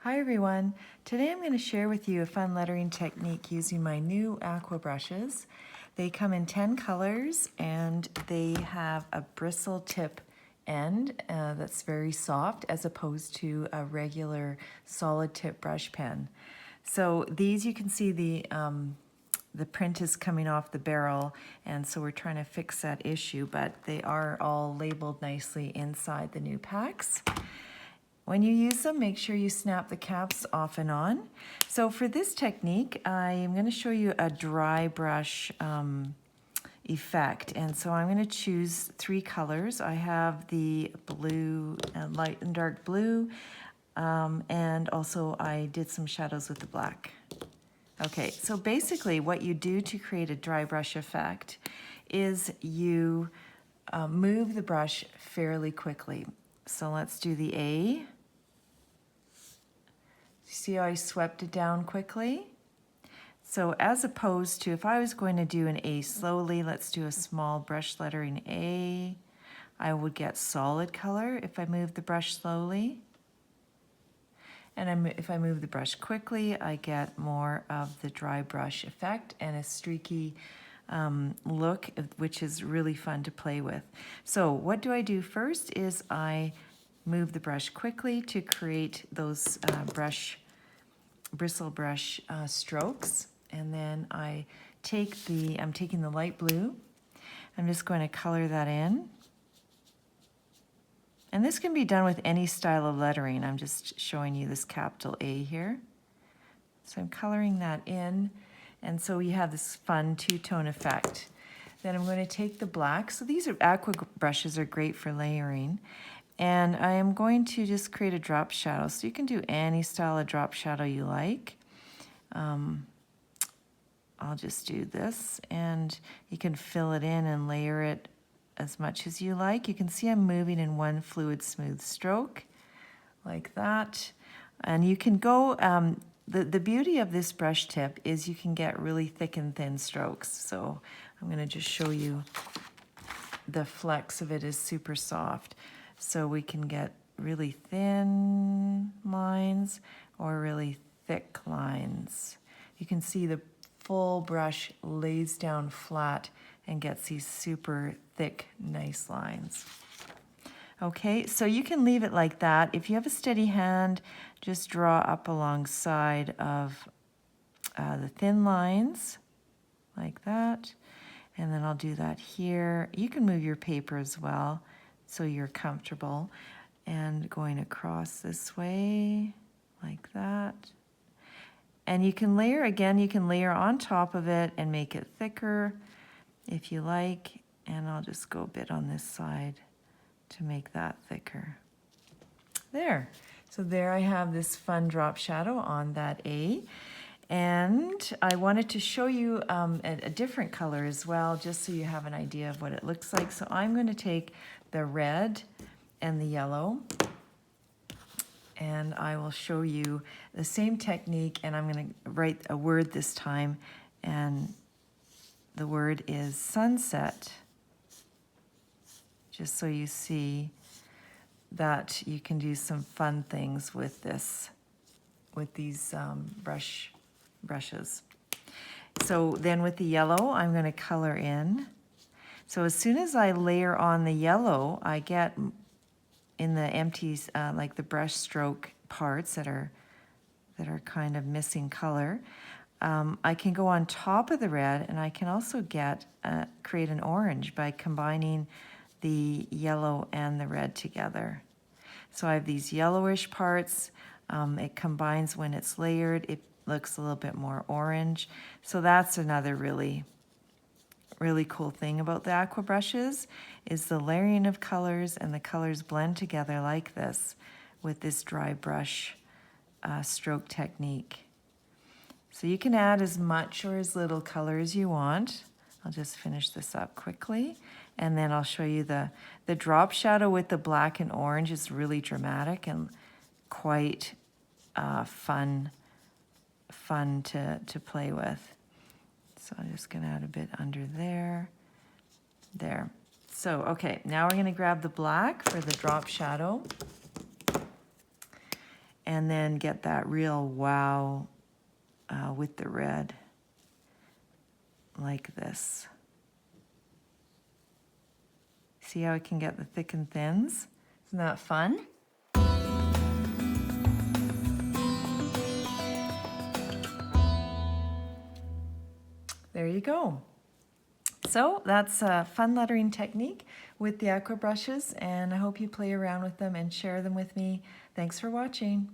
Hi everyone. Today I'm going to share with you a fun lettering technique using my new Aqua brushes. They come in 10 colors and they have a bristle tip end that's very soft as opposed to a regular solid tip brush pen. So these, you can see the print is coming off the barrel, and so we're trying to fix that issue, but they are all labeled nicely inside the new packs. When you use them, make sure you snap the caps off and on. So for this technique, I am going to show you a dry brush effect. And so I'm going to choose 3 colors. I have the blue, light and dark blue, and also I did some shadows with the black. Okay, so basically what you do to create a dry brush effect is you move the brush fairly quickly. So let's do the A. See how I swept it down quickly? So as opposed to if I was going to do an A slowly, let's do a small brush lettering A. I would get solid color if I move the brush slowly. And if I move the brush quickly, I get more of the dry brush effect and a streaky look, which is really fun to play with. So what do I do first is I move the brush quickly to create those bristle brush strokes, and then I'm taking the light blue. I'm just going to color that in. And this can be done with any style of lettering. I'm just showing you this capital A here. So I'm coloring that in, and so we have this fun two-tone effect. Then I'm going to take the black. So these Aqua brushes are great for layering. And I am going to just create a drop shadow. So you can do any style of drop shadow you like. I'll just do this, and you can fill it in and layer it as much as you like. You can see I'm moving in one fluid smooth stroke like that. And you can go, the beauty of this brush tip is you can get really thick and thin strokes. So I'm going to just show you the flex of it is super soft. So we can get really thin lines or really thick lines. You can see the full brush lays down flat and gets these super thick, nice lines. Okay, so you can leave it like that. If you have a steady hand, just draw up alongside of the thin lines like that. And then I'll do that here. You can move your paper as well so you're comfortable. And going across this way like that. And you can layer, again, you can layer on top of it and make it thicker if you like. And I'll just go a bit on this side to make that thicker. There. So there I have this fun drop shadow on that A. And I wanted to show you a different color as well, just so you have an idea of what it looks like. So I'm going to take the red and the yellow, and I will show you the same technique, and I'm going to write a word this time, and the word is sunset, just so you see that you can do some fun things with this, with these brushes. So then with the yellow, I'm going to color in. So as soon as I layer on the yellow, I get in the empties, like the brush stroke parts that are kind of missing color, I can go on top of the red, and I can also create an orange by combining the yellow and the red together. So I have these yellowish parts. It combines when it's layered. It looks a little bit more orange. So that's another really cool thing about the Aqua brushes is the layering of colors, and the colors blend together like this with this dry brush stroke technique. So you can add as much or as little color as you want. I'll just finish this up quickly, and then I'll show you the drop shadow with the black and orange is really dramatic and quite fun to play with. So I'm just going to add a bit under there. There. So, okay, now we're going to grab the black for the drop shadow. and then get that real wow with the red, like this. See how I can get the thick and thins? Isn't that fun? There you go. So that's a fun lettering technique with the Aqua brushes, and I hope you play around with them and share them with me. Thanks for watching.